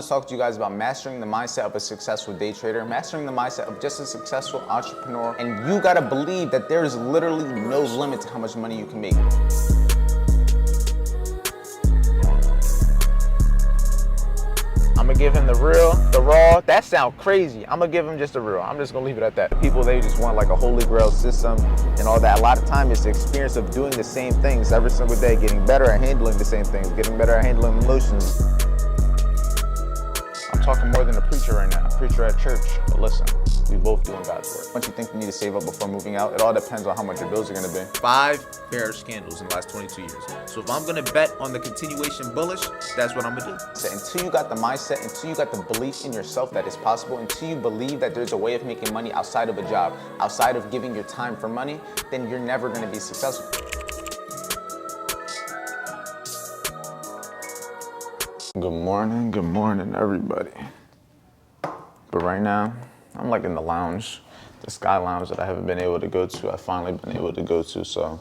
want to talk to you guys about mastering the mindset of a successful day trader, mastering the mindset of just a successful entrepreneur, and you gotta believe that there is literally no limit to how much money you can make. I'm gonna give him the real, the raw. That sounds crazy. I'm gonna give him just the real. I'm just gonna leave it at that. People, they just want like a holy grail system and all that. A lot of time it's the experience of doing the same things every single day, getting better at handling the same things, getting better at handling emotions. I'm talking more than a preacher right now, a preacher at church. But listen, we both doing God's work. Once you think you need to save up before moving out, it all depends on how much your bills are gonna be. 5 bearish candles in the last 22 years. So if I'm gonna bet on the continuation bullish, that's what I'm gonna do. So until you got the mindset, until you got the belief in yourself that it's possible, until you believe that there's a way of making money outside of a job, outside of giving your time for money, then you're never gonna be successful. Good morning, everybody. But right now, I'm like in the lounge, the Sky Lounge that I haven't been able to go to. I've finally been able to go to, so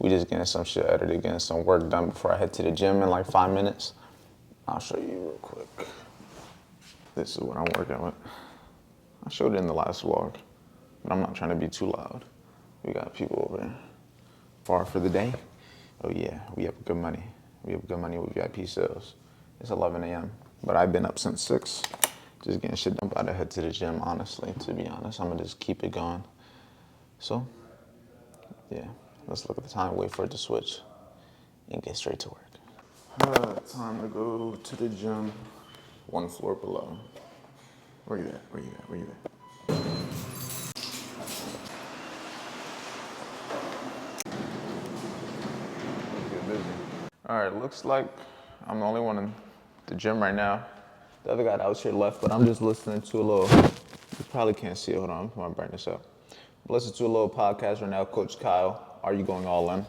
we just getting some shit edited, getting some work done before I head to the gym in like 5 minutes. I'll show you real quick. This is what I'm working with. I showed it in the last vlog, but I'm not trying to be too loud. We got people over there. Far for the day? Oh yeah, we have good money. We have good money with VIP sales. It's 11 a.m., but I've been up since 6, just getting shit done. I'm about to head to the gym, honestly, to be honest. I'm gonna just keep it going. So, yeah, let's look at the time, wait for it to switch, and get straight to work. Time to go to the gym, 1 floor below. Where you at? Where you at? Where you at? Let's get busy. All right, looks like I'm the only one in the gym right now. The other guy out here left, but I'm just listening to a little, you probably can't see it, hold on, I'm gonna burn this up. Listen to a little podcast right now, Coach Kyle, Are You Going All In?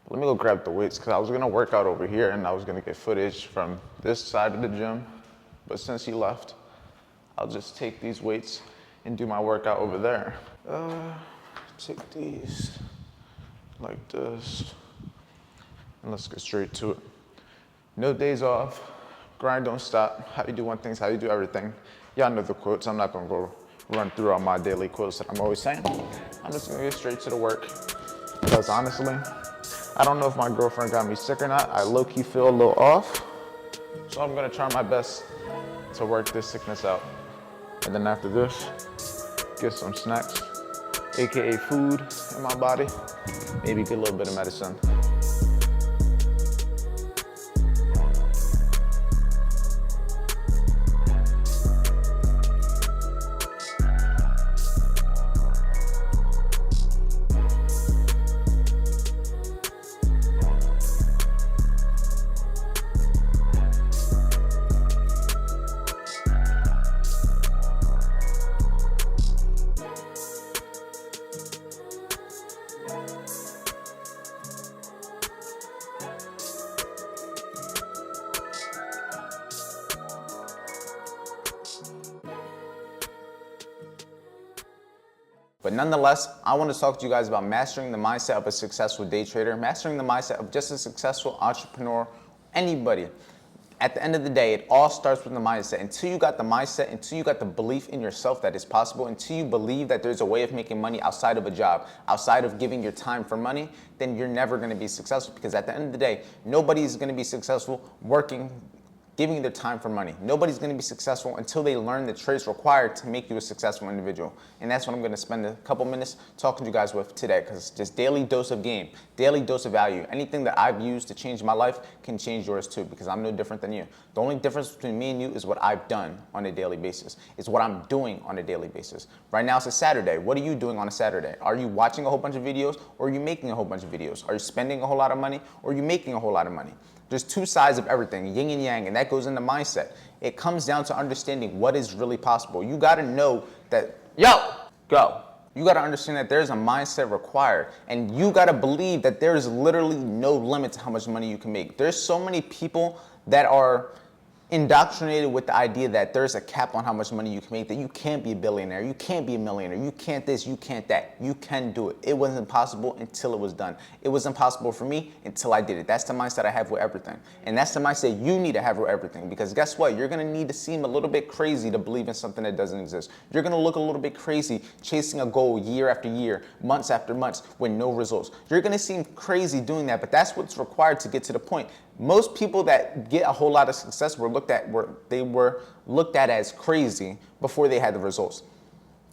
Let me go grab the weights, because I was gonna work out over here and I was gonna get footage from this side of the gym, but since he left, I'll just take these weights and do my workout over there. Take these like this, and let's get straight to it. No days off, grind don't stop, how you do one thing is how you do everything. Y'all know the quotes, I'm not gonna go run through all my daily quotes that I'm always saying. I'm just gonna get straight to the work, because honestly, I don't know if my girlfriend got me sick or not. I low-key feel a little off, so I'm gonna try my best to work this sickness out. And then after this, get some snacks, AKA food in my body, maybe get a little bit of medicine. But nonetheless, I want to talk to you guys about mastering the mindset of a successful day trader, mastering the mindset of just a successful entrepreneur, anybody. At the end of the day, it all starts with the mindset. Until you got the mindset, until you got the belief in yourself that it's possible, until you believe that there's a way of making money outside of a job, outside of giving your time for money, then you're never going to be successful. Because at the end of the day, nobody's going to be successful working, giving their time for money. Nobody's gonna be successful until they learn the traits required to make you a successful individual. And that's what I'm gonna spend a couple minutes talking to you guys with today, because it's just daily dose of game, daily dose of value. Anything that I've used to change my life can change yours too, because I'm no different than you. The only difference between me and you is what I've done on a daily basis. It's what I'm doing on a daily basis. Right now it's a Saturday. What are you doing on a Saturday? Are you watching a whole bunch of videos, or are you making a whole bunch of videos? Are you spending a whole lot of money, or are you making a whole lot of money? There's two sides of everything, yin and yang, and that goes into mindset. It comes down to understanding what is really possible. You gotta know that, go. You gotta understand that there's a mindset required, and you gotta believe that there is literally no limit to how much money you can make. There's so many people that are indoctrinated with the idea that there's a cap on how much money you can make, that you can't be a billionaire, you can't be a millionaire, you can't this, you can't that. You can do it. It wasn't possible until it was done. It was impossible for me until I did it. That's the mindset I have with everything. And that's the mindset you need to have with everything, because guess what? You're gonna need to seem a little bit crazy to believe in something that doesn't exist. You're gonna look a little bit crazy chasing a goal year after year, months after months with no results. You're gonna seem crazy doing that, but that's what's required to get to the point. Most people that get a whole lot of success were looked at as crazy before they had the results.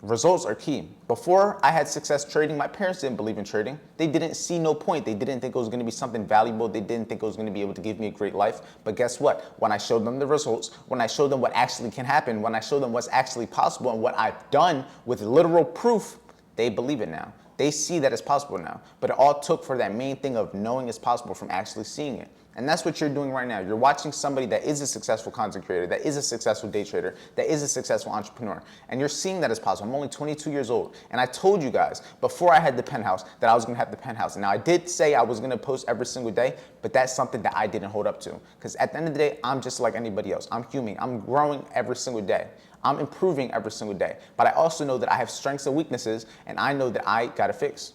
Results are key. Before I had success trading, my parents didn't believe in trading. They didn't see no point. They didn't think it was going to be something valuable. They didn't think it was going to be able to give me a great life. But guess what? When I showed them the results, when I showed them what actually can happen, when I showed them what's actually possible and what I've done with literal proof, they believe it now. They see that it's possible now. But it all took for that main thing of knowing it's possible from actually seeing it. And that's what you're doing right now. You're watching somebody that is a successful content creator, that is a successful day trader, that is a successful entrepreneur. And you're seeing that it's possible. I'm only 22 years old. And I told you guys before I had the penthouse that I was going to have the penthouse. And now I did say I was going to post every single day, but that's something that I didn't hold up to. Because at the end of the day, I'm just like anybody else. I'm human. I'm growing every single day. I'm improving every single day. But I also know that I have strengths and weaknesses, and I know that I got to fix.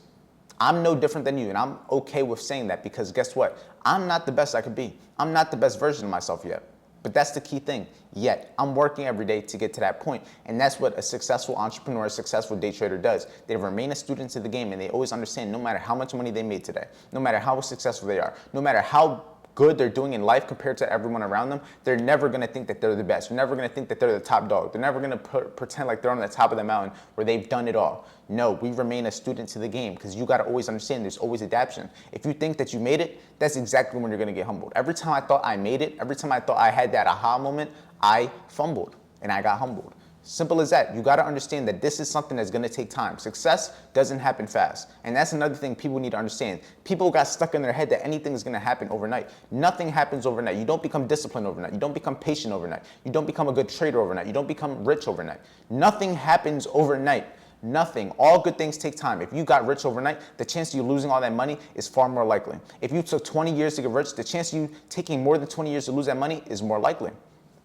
I'm no different than you, and I'm okay with saying that, because guess what? I'm not the best I could be. I'm not the best version of myself yet. But that's the key thing. Yet, I'm working every day to get to that point. And that's what a successful entrepreneur, a successful day trader does. They remain a student to the game, and they always understand no matter how much money they made today, no matter how successful they are, no matter how good they're doing in life compared to everyone around them, they're never going to think that they're the best. They're never going to think that they're the top dog. They're never going to pretend like they're on the top of the mountain where they've done it all. No, we remain a student to the game, because you got to always understand there's always adaptation. If you think that you made it, that's exactly when you're going to get humbled. Every time I thought I made it, every time I thought I had that aha moment, I fumbled and I got humbled. Simple as that. You got to understand that this is something that's going to take time. Success doesn't happen fast. And that's another thing people need to understand. People got stuck in their head that anything is going to happen overnight. Nothing happens overnight. You don't become disciplined overnight. You don't become patient overnight. You don't become a good trader overnight. You don't become rich overnight. Nothing happens overnight. Nothing. All good things take time. If you got rich overnight, the chance of you losing all that money is far more likely. If you took 20 years to get rich, the chance of you taking more than 20 years to lose that money is more likely.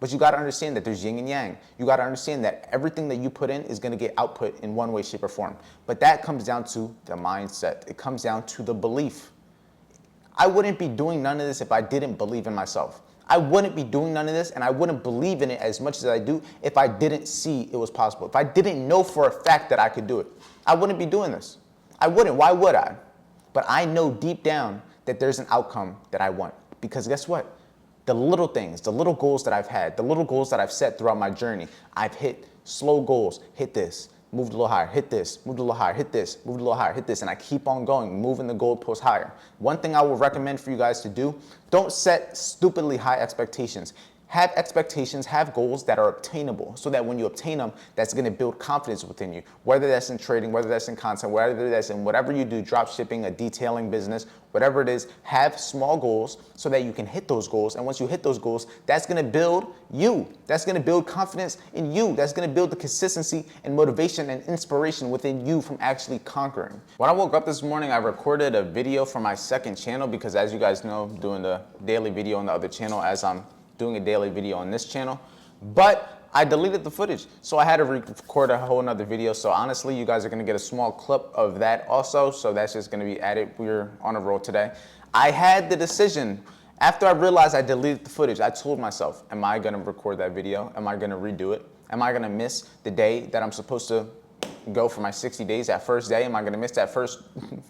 But you got to understand that there's yin and yang. You got to understand that everything that you put in is going to get output in one way, shape, or form. But that comes down to the mindset. It comes down to the belief. I wouldn't be doing none of this if I didn't believe in myself. I wouldn't be doing none of this, and I wouldn't believe in it as much as I do if I didn't see it was possible. If I didn't know for a fact that I could do it, I wouldn't be doing this. I wouldn't. Why would I? But I know deep down that there's an outcome that I want. Because guess what? The little things, the little goals that I've had, the little goals that I've set throughout my journey, I've hit slow goals, hit this, moved a little higher, hit this, moved a little higher, hit this, moved a little higher, hit this, and I keep on going, moving the goalpost higher. One thing I would recommend for you guys to do, don't set stupidly high expectations. Have expectations, have goals that are obtainable, so that when you obtain them, that's going to build confidence within you. Whether that's in trading, whether that's in content, whether that's in whatever you do, drop shipping, a detailing business, whatever it is, have small goals so that you can hit those goals. And once you hit those goals, that's going to build you. That's going to build confidence in you. That's going to build the consistency and motivation and inspiration within you from actually conquering. When I woke up this morning, I recorded a video for my second channel, because as you guys know, I'm doing the daily video on the other channel as I'm doing a daily video on this channel, but I deleted the footage, so I had to record a whole nother video. So honestly, you guys are gonna get a small clip of that also, so that's just gonna be added. We're on a roll today. I had the decision, after I realized I deleted the footage, I told myself, am I gonna record that video? Am I gonna redo it? Am I gonna miss the day that I'm supposed to go for my 60 days, that first day? Am I gonna miss that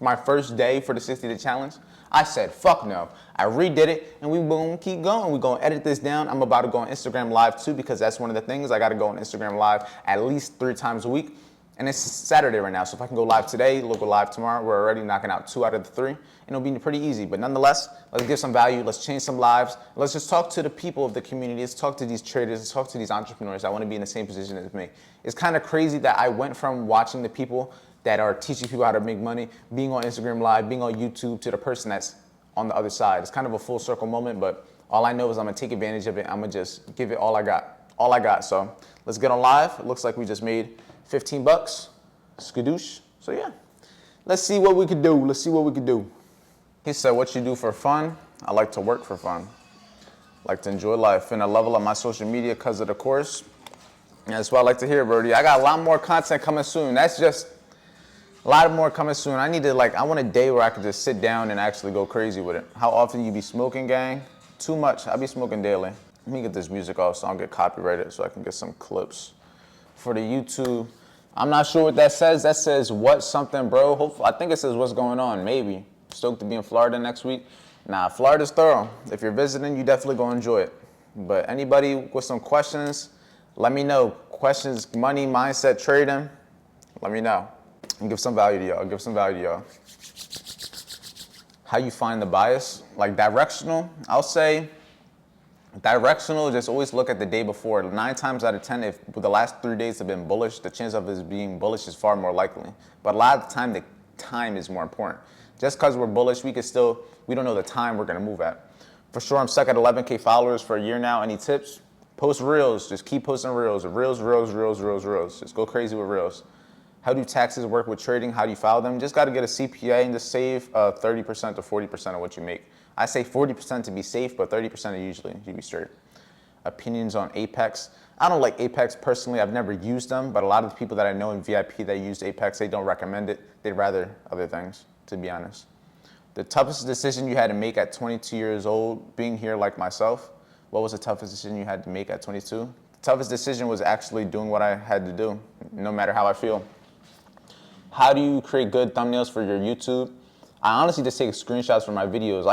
my first day for the 60-day challenge? I said, fuck no. I redid it, and we gonna keep going. We're gonna edit this down. I'm about to go on Instagram Live too, because that's one of the things. I gotta go on Instagram Live at least 3 times a week. And it's Saturday right now, so if I can go live today, we'll go live tomorrow. We're already knocking out 2 out of the 3, and it'll be pretty easy. But nonetheless, let's give some value. Let's change some lives. Let's just talk to the people of the community. Let's talk to these traders. Let's talk to these entrepreneurs that want to be in the same position as me. It's kind of crazy that I went from watching the people that are teaching people how to make money, being on Instagram Live, being on YouTube, to the person that's on the other side. It's kind of a full circle moment, but all I know is I'm gonna take advantage of it. I'm gonna just give it all I got. So let's get on live. It looks like we just made 15 bucks, skadoosh. So yeah, let's see what we could do. He said, what you do for fun? I like to work for fun. Like to enjoy life and I level up my social media because of the course. And that's what I like to hear, Brody. I got a lot more content coming soon. That's just a lot more coming soon. I need to I want a day where I can just sit down and actually go crazy with it. How often you be smoking, gang? Too much. I be smoking daily. Let me get this music off so I don't get copyrighted so I can get some clips. For the YouTube, I'm not sure what that says. That says what something, bro. Hopefully, I think it says what's going on, maybe. Stoked to be in Florida next week. Nah, Florida's thorough. If you're visiting, you definitely gonna enjoy it. But anybody with some questions, let me know. Questions, money, mindset, trading, let me know. And give some value to y'all. How you find the bias? Like directional, I'll say directional, just always look at the day before. 9 times out of 10, if the last 3 days have been bullish, the chance of it being bullish is far more likely. But a lot of the time is more important. Just because we're bullish, we don't know the time we're gonna move at. For sure, I'm stuck at 11K followers for a year now. Any tips? Post reels, just keep posting reels. Reels. Just go crazy with reels. How do taxes work with trading? How do you file them? Just got to get a CPA and just save 30% to 40% of what you make. I say 40% to be safe, but 30% usually you be straight. Opinions on Apex. I don't like Apex personally. I've never used them, but a lot of the people that I know in VIP that use Apex, they don't recommend it. They'd rather other things, to be honest. The toughest decision you had to make at 22 years old, being here like myself, what was the toughest decision you had to make at 22? The toughest decision was actually doing what I had to do, no matter how I feel. How do you create good thumbnails for your YouTube? I honestly just take screenshots from my videos.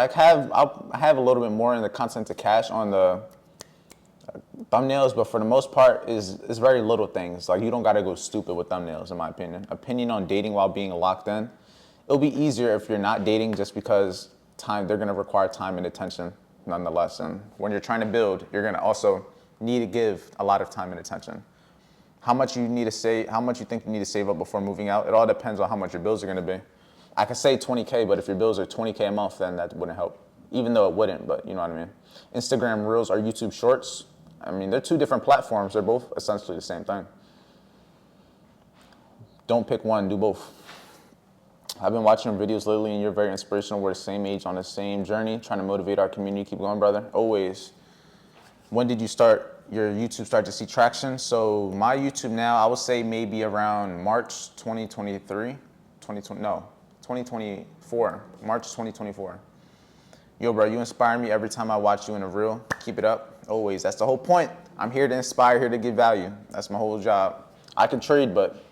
I'll have a little bit more in the content to cache on the thumbnails, but for the most part, it's very little things. Like you don't gotta go stupid with thumbnails, in my opinion. Opinion on dating while being locked in. It'll be easier if you're not dating just because they're gonna require time and attention nonetheless. And when you're trying to build, you're gonna also need to give a lot of time and attention. How much you need to save, how much you think you need to save up before moving out, it all depends on how much your bills are gonna be. I could say 20K, but if your bills are 20K a month, then that wouldn't help. Even though it wouldn't, but you know what I mean. Instagram Reels or YouTube Shorts, I mean, they're 2 different platforms. They're both essentially the same thing. Don't pick one, do both. I've been watching your videos lately and you're very inspirational. We're the same age on the same journey, trying to motivate our community. Keep going, brother, always. When did your YouTube start to see traction? So my YouTube now, I would say maybe around March 2023, 2024, March 2024. Yo, bro, you inspire me every time I watch you in a reel. Keep it up, always. That's the whole point. I'm here to inspire, here to give value. That's my whole job. I can trade, but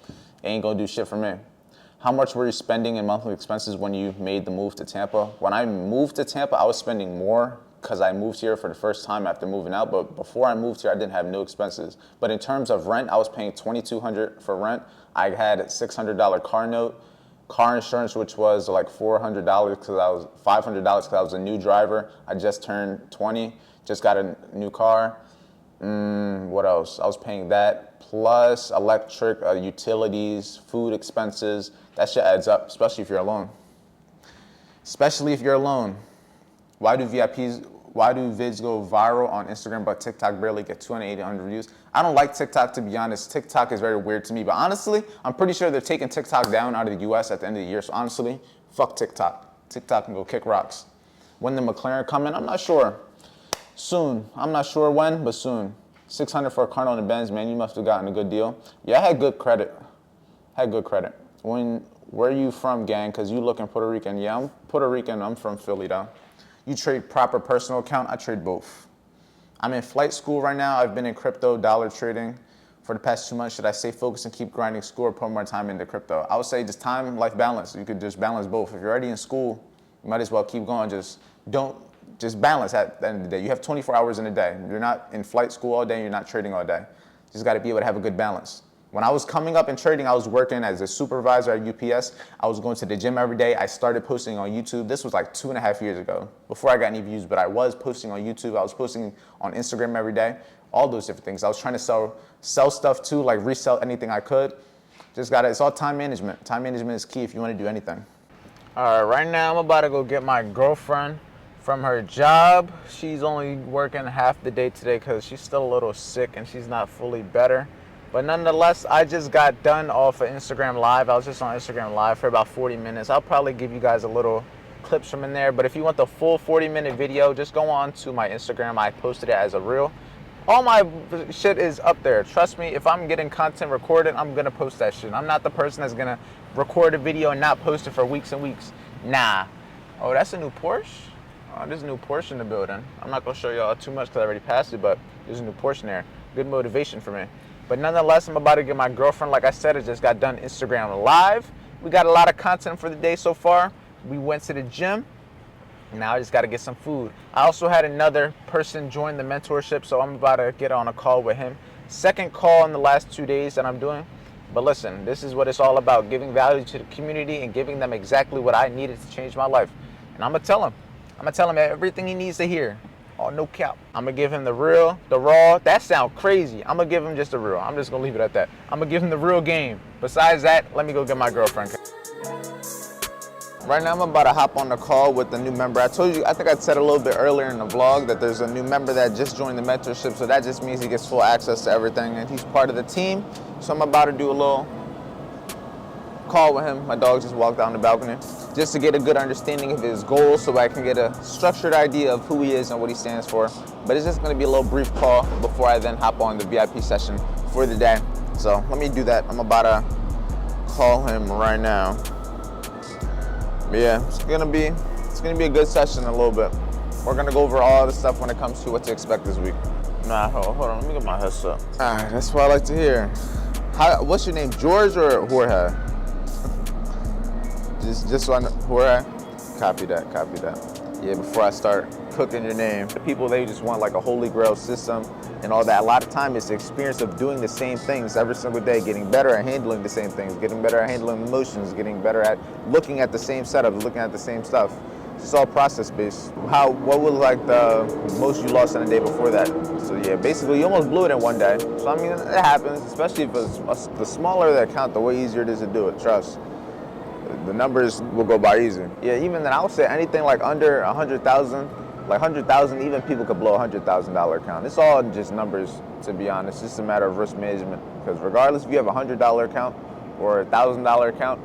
it ain't gonna do shit for me. How much were you spending in monthly expenses when you made the move to Tampa? When I moved to Tampa, I was spending more because I moved here for the first time after moving out. But before I moved here, I didn't have no expenses. But in terms of rent, I was paying $2,200 for rent. I had a $600 car note, car insurance, which was like $400 because I was $500 because I was a new driver. I just turned 20, just got a new car. What else? I was paying that plus electric, utilities, food expenses. That shit adds up, especially if you're alone. Why do vids go viral on Instagram but TikTok barely get 200, 800 views? I don't like TikTok, to be honest. TikTok is very weird to me, but honestly, I'm pretty sure they're taking TikTok down out of the US at the end of the year. So honestly, fuck TikTok. TikTok can go kick rocks. When the McLaren coming, I'm not sure. Soon. I'm not sure when, but soon. 600 for a car on the Benz, man. You must have gotten a good deal. Yeah, I had good credit. Where are you from, gang? Because you looking Puerto Rican. Yeah, I'm Puerto Rican. I'm from Philly, though. You trade proper personal account? I trade both. I'm in flight school right now. I've been in crypto, dollar trading for the past 2 months. Should I stay focused and keep grinding school or put more time into crypto? I would say just time-life balance. You could just balance both. If you're already in school, you might as well keep going. Just balance at the end of the day. You have 24 hours in a day. You're not in flight school all day. You're not trading all day. You just got to be able to have a good balance. When I was coming up in trading, I was working as a supervisor at UPS. I was going to the gym every day. I started posting on YouTube. This was like 2.5 years ago, before I got any views, but I was posting on YouTube. I was posting on Instagram every day, all those different things. I was trying to sell stuff too, like resell anything I could. It's all time management. Time management is key if you want to do anything. All right, right now I'm about to go get my girlfriend from her job. She's only working half the day today because she's still a little sick and she's not fully better. But nonetheless, I just got done off of Instagram Live. I was just on Instagram Live for about 40 minutes. I'll probably give you guys a little clips from in there. But if you want the full 40-minute video, just go on to my Instagram. I posted it as a reel. All my shit is up there. Trust me, if I'm getting content recorded, I'm gonna post that shit. I'm not the person that's gonna record a video and not post it for weeks and weeks. Nah. Oh, that's a new Porsche? Oh, there's a new Porsche in the building. I'm not gonna show y'all too much because I already passed it, but there's a new Porsche in there. Good motivation for me. But nonetheless, I'm about to get my girlfriend. Like I said, I just got done Instagram Live. We got a lot of content for the day so far. We went to the gym. Now I just got to get some food. I also had another person join the mentorship, so I'm about to get on a call with him. Second call in the last 2 days that I'm doing. But listen, this is what it's all about, giving value to the community and giving them exactly what I needed to change my life. And I'm going to tell him. I'm going to tell him everything he needs to hear. Oh, no cap. I'm going to give him the real, the raw. That sounds crazy. I'm going to give him just the real. I'm just going to leave it at that. I'm going to give him the real game. Besides that, let me go get my girlfriend. Right now, I'm about to hop on the call with the new member. I told you, I think I said a little bit earlier in the vlog that there's a new member that just joined the mentorship, so that just means he gets full access to everything, and he's part of the team. So I'm about to do a little call with him. My dog just walked down the balcony, just to get a good understanding of his goals so I can get a structured idea of who he is and what he stands for. But it's just gonna be a little brief call before I then hop on the VIP session for the day. So let me do that. I'm about to call him right now. But yeah, it's gonna be a good session in a little bit. We're gonna go over all the stuff when it comes to what to expect this week. Nah, hold on, let me get my headset. All right, that's what I like to hear. What's your name, George or Jorge? just so I know, Jorge? Copy that. Yeah, before I start cooking your name. The people, they just want like a holy grail system and all that. A lot of time it's the experience of doing the same things every single day, getting better at handling the same things, getting better at handling emotions, getting better at looking at the same setups, looking at the same stuff. It's all process based. What was like the most you lost in a day before that? So yeah, basically you almost blew it in one day. So I mean, it happens, especially if it's the smaller the account, the way easier it is to do it, trust. The numbers will go by easy. Yeah, even then I would say anything like under 100,000, like 100,000, even people could blow $100,000 account. It's all just numbers, to be honest. It's just a matter of risk management. Because regardless if you have a $100 account or a $1,000 account,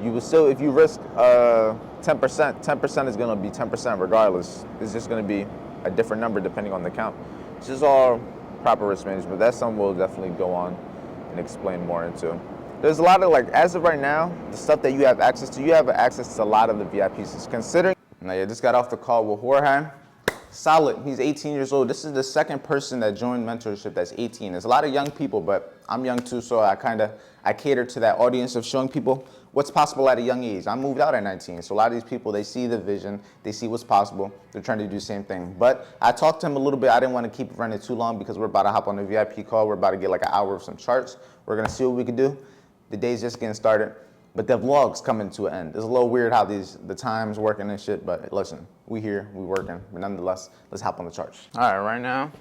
you will still, if you risk 10%, 10% is going to be 10% regardless. It's just going to be a different number depending on the account. It's just all proper risk management. That's something we'll definitely go on and explain more into. There's a lot of, like, as of right now, the stuff that you have access to a lot of the VIPs. Considering, now yeah, just got off the call with Jorge. Solid, he's 18 years old. This is the second person that joined mentorship that's 18. There's a lot of young people, but I'm young too, so I cater to that audience of showing people what's possible at a young age. I moved out at 19, so a lot of these people, they see the vision, they see what's possible, they're trying to do the same thing. But I talked to him a little bit. I didn't want to keep it running too long because we're about to hop on the VIP call. We're about to get like an hour of some charts. We're gonna see what we can do. The day's just getting started, but the vlog's coming to an end. It's a little weird how the times working and shit, but listen, we here, we working, but nonetheless, let's hop on the charts. All right, right now,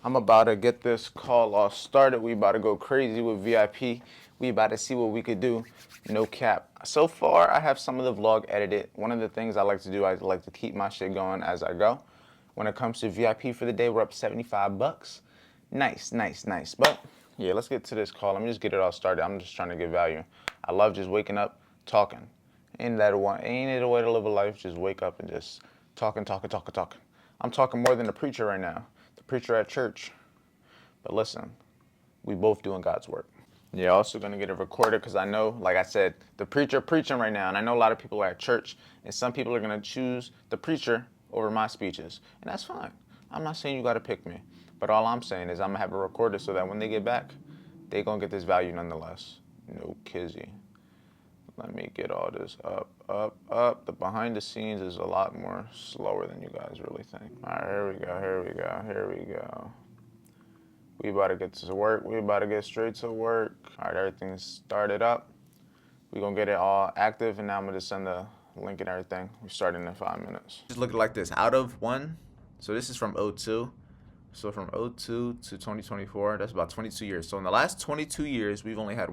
I'm about to get this call all started. We about to go crazy with VIP. We about to see what we could do, no cap. So far, I have some of the vlog edited. One of the things I like to do, I like to keep my shit going as I go. When it comes to VIP for the day, we're up 75 bucks. Nice. But yeah, let's get to this call. Let me just get it all started. I'm just trying to give value. I love just waking up, talking. Ain't it a way to live a life? Just wake up and just talking. I'm talking more than the preacher right now. The preacher at church. But listen, we both doing God's work. Yeah, also gonna get it recorded because I know, like I said, the preacher preaching right now, and I know a lot of people are at church, and some people are gonna choose the preacher over my speeches, and that's fine. I'm not saying you gotta pick me. But all I'm saying is I'm gonna have it recorded so that when they get back, they gonna get this value nonetheless. No kizzy. Let me get all this up. The behind the scenes is a lot more slower than you guys really think. All right, here we go. We about to get to work. We about to get straight to work. All right, everything's started up. We gonna get it all active, and now I'm gonna just send the link and everything. We're starting in 5 minutes. Just look at it like this. Out of one, so this is from 02. So from 02 to 2024, that's about 22 years. So in the last 22 years, we've only had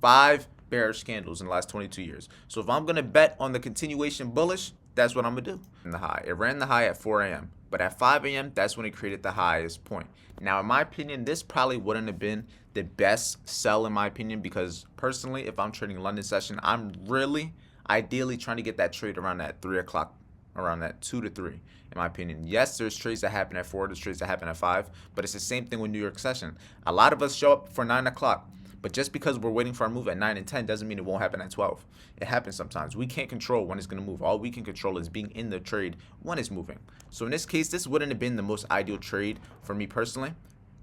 5 bearish candles in the last 22 years. So if I'm going to bet on the continuation bullish, that's what I'm going to do. And the high. It ran the high at 4 a.m. But at 5 a.m., that's when it created the highest point. Now, in my opinion, this probably wouldn't have been the best sell in my opinion because personally, if I'm trading London session, I'm Ideally, trying to get that trade around that 3 o'clock, around that 2 to 3, in my opinion. Yes, there's trades that happen at 4, there's trades that happen at 5, but it's the same thing with New York session. A lot of us show up for 9 o'clock, but just because we're waiting for our move at 9 and 10 doesn't mean it won't happen at 12. It happens sometimes. We can't control when it's going to move. All we can control is being in the trade when it's moving. So in this case, this wouldn't have been the most ideal trade for me personally,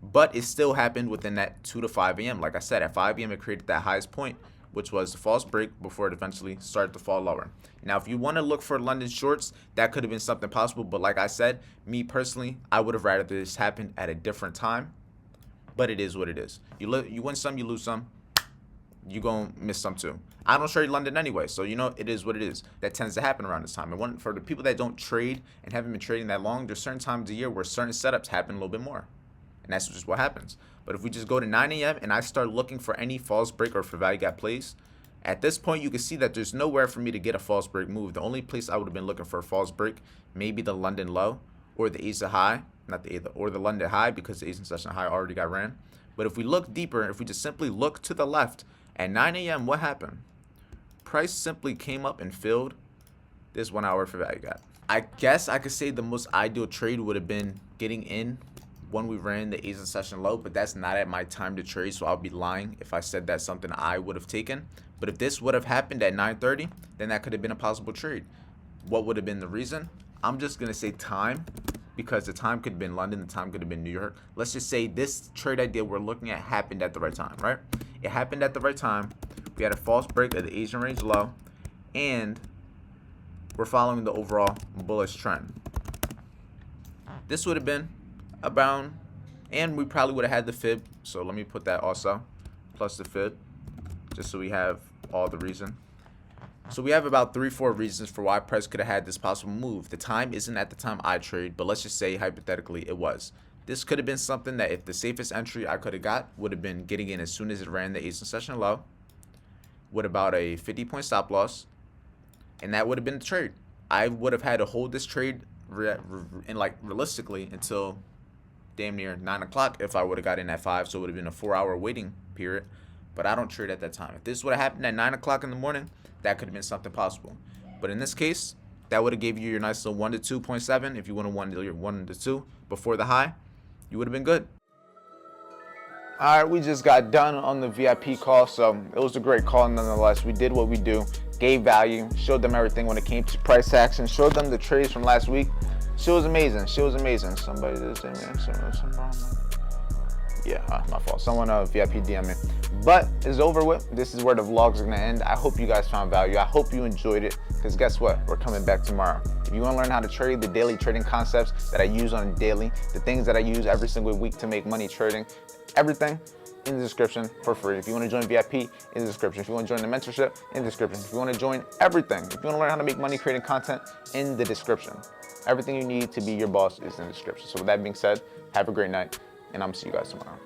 but it still happened within that 2 to 5 a.m. Like I said, at 5 a.m. it created that highest point, which was the false break before it eventually started to fall lower. Now, if you want to look for London shorts, that could have been something possible. But like I said, me personally, I would have rather this happened at a different time. But it is what it is. You win some, you lose some. You gonna miss some too. I don't trade London anyway, so you know it is what it is. That tends to happen around this time. And for the people that don't trade and haven't been trading that long, there's certain times of the year where certain setups happen a little bit more. And that's just what happens. But if we just go to 9 a.m. and I start looking for any false break or for value gap plays, at this point you can see that there's nowhere for me to get a false break move. The only place I would have been looking for a false break, maybe the London low or the Asia high, not the Asia, or the London high, because the Asian session high already got ran. But if we look deeper, if we just simply look to the left, at 9 a.m., what happened? Price simply came up and filled this 1 hour for value gap. I guess I could say the most ideal trade would have been getting in when we ran the Asian session low, but that's not at my time to trade, so I'll be lying if I said that's something I would have taken. But if this would have happened at 9:30, then that could have been a possible trade. What would have been the reason? I'm just going to say time, because the time could have been London, the time could have been New York. Let's just say this trade idea we're looking at happened at the right time, right? It happened at the right time. We had a false break of the Asian range low, and we're following the overall bullish trend. This would have been about, and we probably would have had the fib. So let me put that also, plus the fib, just so we have all the reason. So we have about 3-4 reasons for why price could have had this possible move. The time isn't at the time I trade, but let's just say hypothetically it was. This could have been something that if the safest entry I could have got would have been getting in as soon as it ran the Asian session low with about a 50-point stop loss, and that would have been the trade. I would have had to hold this trade realistically until damn near 9 o'clock if I would have got in at 5, so it would have been a 4-hour waiting period. But I don't trade at that time. If this would have happened at 9 o'clock in the morning, that could have been something possible. But in this case, that would have gave you your nice little 1 to 2.7. If you would have won your 1 to 2 before the high, you would have been good. All right, we just got done on the VIP call, so it was a great call nonetheless. We did what we do, gave value, showed them everything when it came to price action, showed them the trades from last week. She was amazing. She was amazing. Somebody did say, man, yeah, my fault. Someone VIP DM me. But it's over with. This is where the vlog's gonna end. I hope you guys found value. I hope you enjoyed it, because guess what? We're coming back tomorrow. If you wanna learn how to trade, the daily trading concepts that I use on a daily, the things that I use every single week to make money trading, everything in the description for free. If you wanna join VIP, in the description. If you wanna join the mentorship, in the description. If you wanna join everything, if you wanna learn how to make money creating content, in the description. Everything you need to be your boss is in the description. So with that being said, have a great night, and I'm gonna see you guys tomorrow.